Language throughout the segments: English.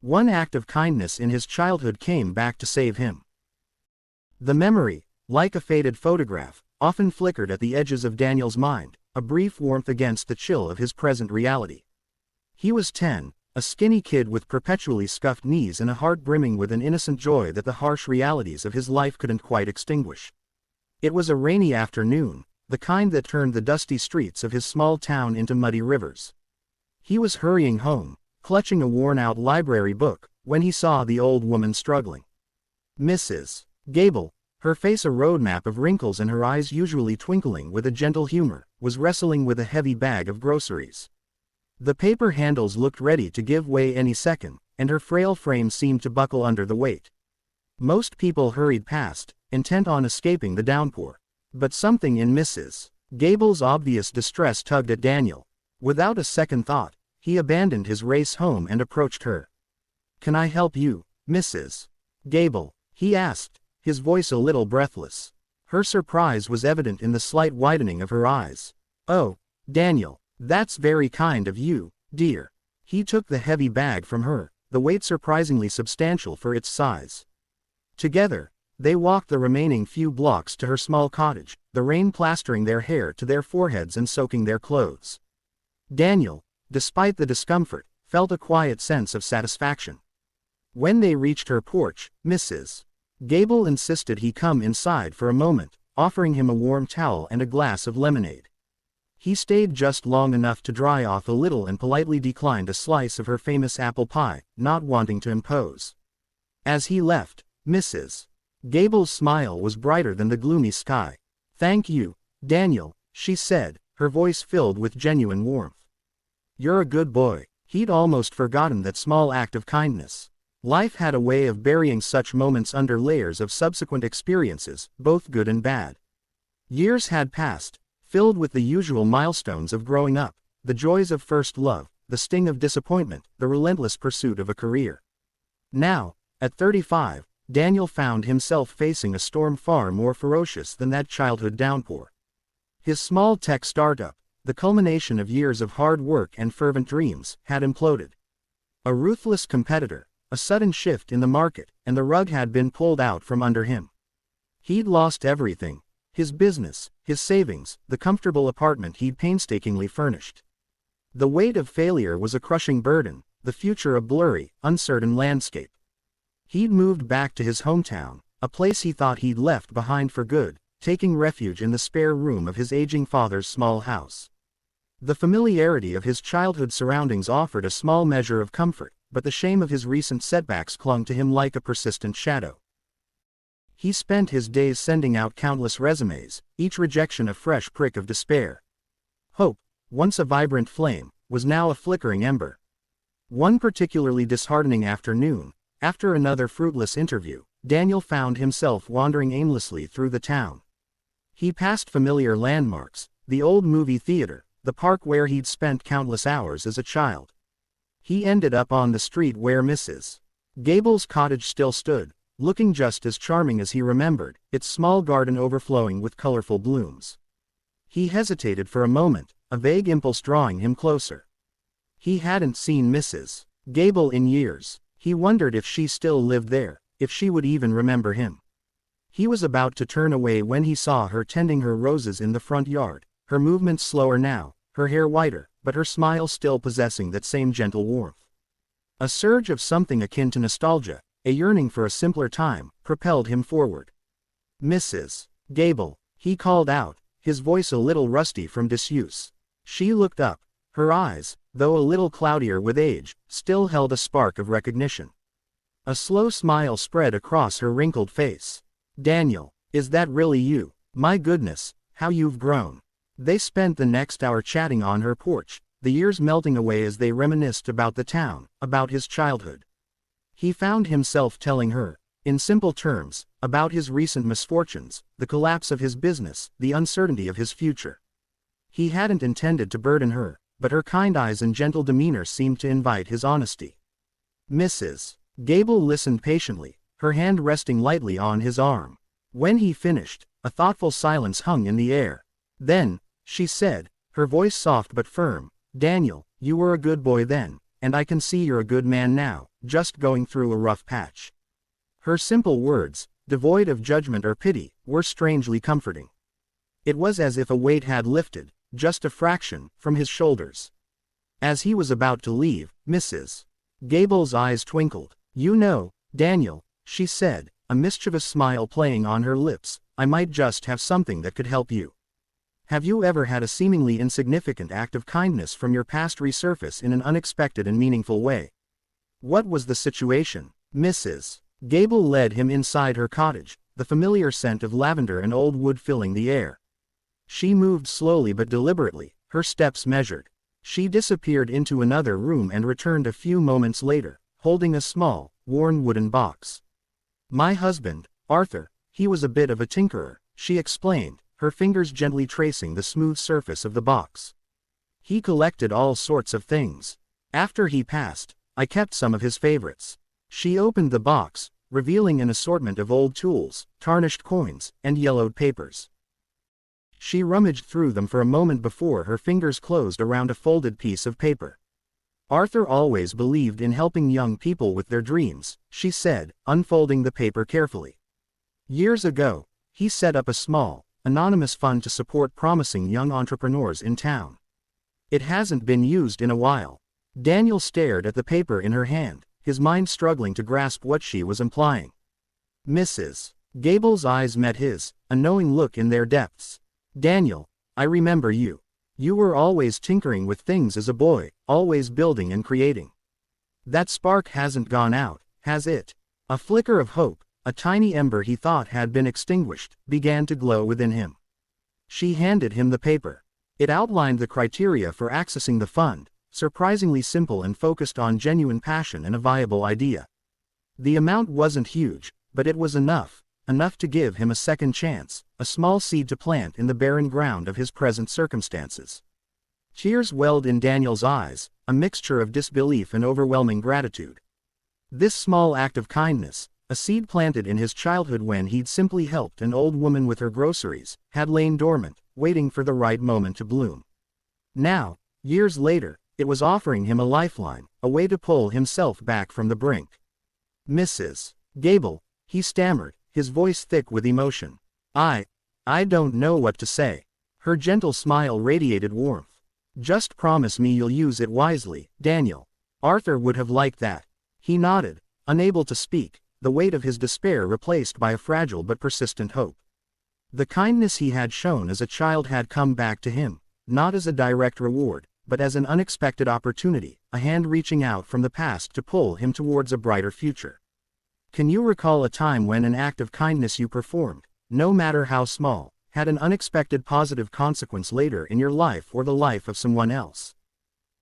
One act of kindness in his childhood came back to save him. The memory, like a faded photograph, often flickered at the edges of Daniel's mind, a brief warmth against the chill of his present reality. He was 10, a skinny kid with perpetually scuffed knees and a heart brimming with an innocent joy that the harsh realities of his life couldn't quite extinguish. It was a rainy afternoon, the kind that turned the dusty streets of his small town into muddy rivers. He was hurrying home, clutching a worn-out library book, when he saw the old woman struggling. Mrs. Gable, her face a roadmap of wrinkles and her eyes usually twinkling with a gentle humor, was wrestling with a heavy bag of groceries. The paper handles looked ready to give way any second, and her frail frame seemed to buckle under the weight. Most people hurried past, intent on escaping the downpour. But something in Mrs. Gable's obvious distress tugged at Daniel. Without a second thought, he abandoned his race home and approached her. "Can I help you, Mrs. Gable?" he asked, his voice a little breathless. Her surprise was evident in the slight widening of her eyes. "Oh, Daniel, that's very kind of you, dear." He took the heavy bag from her, the weight surprisingly substantial for its size. Together, they walked the remaining few blocks to her small cottage, the rain plastering their hair to their foreheads and soaking their clothes. Daniel, despite the discomfort, felt a quiet sense of satisfaction. When they reached her porch, Mrs. Gable insisted he come inside for a moment, offering him a warm towel and a glass of lemonade. He stayed just long enough to dry off a little and politely declined a slice of her famous apple pie, not wanting to impose. As he left, Mrs. Gable's smile was brighter than the gloomy sky. "Thank you, Daniel," she said, her voice filled with genuine warmth. "You're a good boy." He'd almost forgotten that small act of kindness. Life had a way of burying such moments under layers of subsequent experiences, both good and bad. Years had passed, filled with the usual milestones of growing up, the joys of first love, the sting of disappointment, the relentless pursuit of a career. Now, at 35, Daniel found himself facing a storm far more ferocious than that childhood downpour. His small tech startup, the culmination of years of hard work and fervent dreams, had imploded. A ruthless competitor, a sudden shift in the market, and the rug had been pulled out from under him. He'd lost everything: his business, his savings, the comfortable apartment he'd painstakingly furnished. The weight of failure was a crushing burden, the future a blurry, uncertain landscape. He'd moved back to his hometown, a place he thought he'd left behind for good, taking refuge in the spare room of his aging father's small house. The familiarity of his childhood surroundings offered a small measure of comfort, but the shame of his recent setbacks clung to him like a persistent shadow. He spent his days sending out countless resumes, each rejection a fresh prick of despair. Hope, once a vibrant flame, was now a flickering ember. One particularly disheartening afternoon, after another fruitless interview, Daniel found himself wandering aimlessly through the town. He passed familiar landmarks, the old movie theater, the park where he'd spent countless hours as a child. He ended up on the street where Mrs. Gable's cottage still stood, looking just as charming as he remembered, its small garden overflowing with colorful blooms. He hesitated for a moment, a vague impulse drawing him closer. He hadn't seen Mrs. Gable in years. He wondered if she still lived there, if she would even remember him. He was about to turn away when he saw her tending her roses in the front yard, her movements slower now, her hair whiter, but her smile still possessing that same gentle warmth. A surge of something akin to nostalgia, a yearning for a simpler time, propelled him forward. "Mrs. Gable," he called out, his voice a little rusty from disuse. She looked up. Her eyes, though a little cloudier with age, still held a spark of recognition. A slow smile spread across her wrinkled face. "Daniel, is that really you? My goodness, how you've grown." They spent the next hour chatting on her porch, the years melting away as they reminisced about the town, about his childhood. He found himself telling her, in simple terms, about his recent misfortunes, the collapse of his business, the uncertainty of his future. He hadn't intended to burden her, but her kind eyes and gentle demeanor seemed to invite his honesty. Mrs. Gable listened patiently, her hand resting lightly on his arm. When he finished, a thoughtful silence hung in the air. Then, she said, her voice soft but firm, "Daniel, you were a good boy then, and I can see you're a good man now, just going through a rough patch." Her simple words, devoid of judgment or pity, were strangely comforting. It was as if a weight had lifted, just a fraction, from his shoulders. As he was about to leave, Mrs. Gable's eyes twinkled. "You know, Daniel," she said, a mischievous smile playing on her lips, "I might just have something that could help you. Have you ever had a seemingly insignificant act of kindness from your past resurface in an unexpected and meaningful way?" "What was the situation?" Mrs. Gable led him inside her cottage, the familiar scent of lavender and old wood filling the air. She moved slowly but deliberately, her steps measured. She disappeared into another room and returned a few moments later, holding a small, worn wooden box. "My husband, Arthur, he was a bit of a tinkerer," she explained, her fingers gently tracing the smooth surface of the box. "He collected all sorts of things. After he passed, I kept some of his favorites." She opened the box, revealing an assortment of old tools, tarnished coins, and yellowed papers. She rummaged through them for a moment before her fingers closed around a folded piece of paper. "Arthur always believed in helping young people with their dreams," she said, unfolding the paper carefully. "Years ago, he set up a small, anonymous fund to support promising young entrepreneurs in town. It hasn't been used in a while." Daniel stared at the paper in her hand, his mind struggling to grasp what she was implying. Mrs. Gable's eyes met his, a knowing look in their depths. "Daniel, I remember you. You were always tinkering with things as a boy, always building and creating. That spark hasn't gone out, has it?" A flicker of hope, a tiny ember he thought had been extinguished, began to glow within him. She handed him the paper. It outlined the criteria for accessing the fund, surprisingly simple and focused on genuine passion and a viable idea. The amount wasn't huge, but it was enough to give him a second chance, a small seed to plant in the barren ground of his present circumstances. Tears welled in Daniel's eyes, a mixture of disbelief and overwhelming gratitude. This small act of kindness, a seed planted in his childhood when he'd simply helped an old woman with her groceries, had lain dormant, waiting for the right moment to bloom. Now, years later, it was offering him a lifeline, a way to pull himself back from the brink. "Mrs. Gable," he stammered, his voice thick with emotion. I don't know what to say." Her gentle smile radiated warmth. "Just promise me you'll use it wisely, Daniel." Arthur would have liked that. He nodded, unable to speak, the weight of his despair replaced by a fragile but persistent hope. The kindness he had shown as a child had come back to him, not as a direct reward, but as an unexpected opportunity, a hand reaching out from the past to pull him towards a brighter future. Can you recall a time when an act of kindness you performed, no matter how small, had an unexpected positive consequence later in your life or the life of someone else?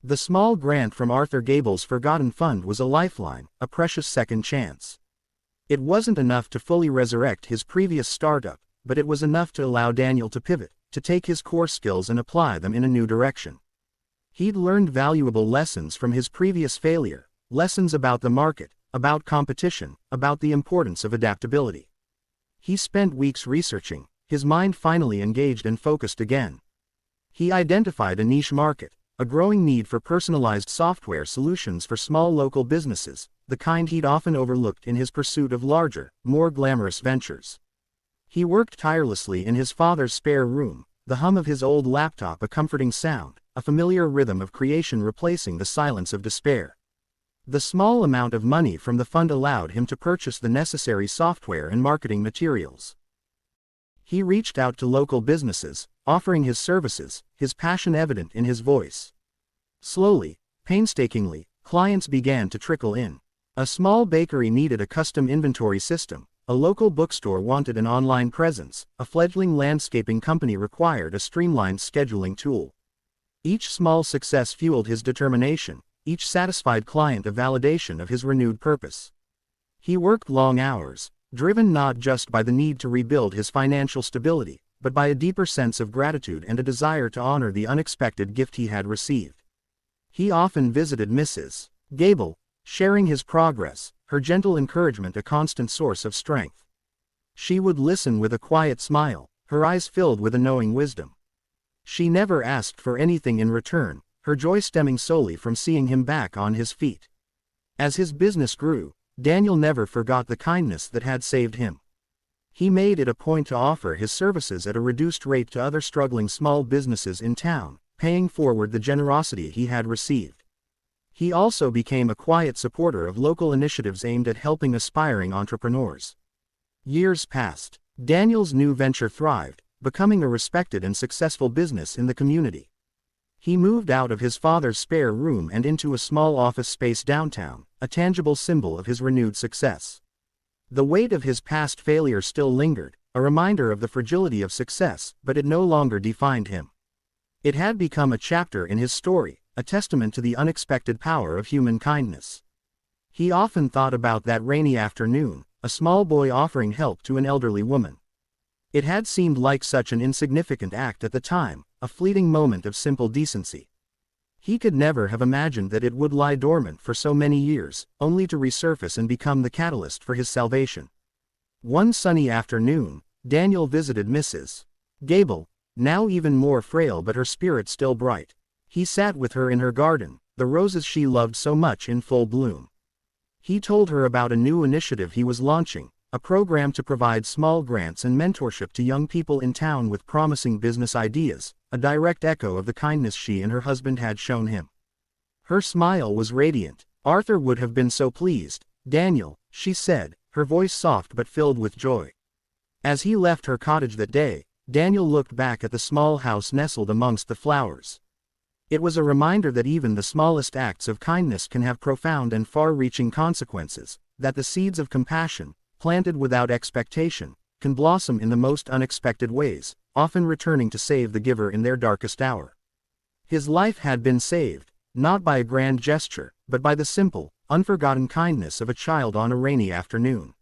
The small grant from Arthur Gable's forgotten fund was a lifeline, a precious second chance. It wasn't enough to fully resurrect his previous startup, but it was enough to allow Daniel to pivot, to take his core skills and apply them in a new direction. He'd learned valuable lessons from his previous failure, lessons about the market, about competition, about the importance of adaptability. He spent weeks researching, his mind finally engaged and focused again. He identified a niche market, a growing need for personalized software solutions for small local businesses, the kind he'd often overlooked in his pursuit of larger, more glamorous ventures. He worked tirelessly in his father's spare room, the hum of his old laptop a comforting sound, a familiar rhythm of creation replacing the silence of despair. The small amount of money from the fund allowed him to purchase the necessary software and marketing materials. He reached out to local businesses, offering his services, his passion evident in his voice. Slowly, painstakingly, clients began to trickle in. A small bakery needed a custom inventory system, a local bookstore wanted an online presence, a fledgling landscaping company required a streamlined scheduling tool. Each small success fueled his determination, each satisfied client a validation of his renewed purpose. He worked long hours, driven not just by the need to rebuild his financial stability, but by a deeper sense of gratitude and a desire to honor the unexpected gift he had received. He often visited Mrs. Gable, sharing his progress, her gentle encouragement a constant source of strength. She would listen with a quiet smile, her eyes filled with a knowing wisdom. She never asked for anything in return, her joy stemming solely from seeing him back on his feet. As his business grew, Daniel never forgot the kindness that had saved him. He made it a point to offer his services at a reduced rate to other struggling small businesses in town, paying forward the generosity he had received. He also became a quiet supporter of local initiatives aimed at helping aspiring entrepreneurs. Years passed. Daniel's new venture thrived, becoming a respected and successful business in the community. He moved out of his father's spare room and into a small office space downtown, a tangible symbol of his renewed success. The weight of his past failure still lingered, a reminder of the fragility of success, but it no longer defined him. It had become a chapter in his story, a testament to the unexpected power of human kindness. He often thought about that rainy afternoon, a small boy offering help to an elderly woman. It had seemed like such an insignificant act at the time, a fleeting moment of simple decency. He could never have imagined that it would lie dormant for so many years, only to resurface and become the catalyst for his salvation. One sunny afternoon, Daniel visited Mrs. Gable, now even more frail but her spirit still bright. He sat with her in her garden, the roses she loved so much in full bloom. He told her about a new initiative he was launching, a program to provide small grants and mentorship to young people in town with promising business ideas, a direct echo of the kindness she and her husband had shown him. Her smile was radiant. Arthur would have been so pleased. Daniel, she said, her voice soft but filled with joy. As he left her cottage that day, Daniel looked back at the small house nestled amongst the flowers. It was a reminder that even the smallest acts of kindness can have profound and far-reaching consequences, that the seeds of compassion, planted without expectation, can blossom in the most unexpected ways, often returning to save the giver in their darkest hour. His life had been saved, not by a grand gesture, but by the simple, unforgotten kindness of a child on a rainy afternoon.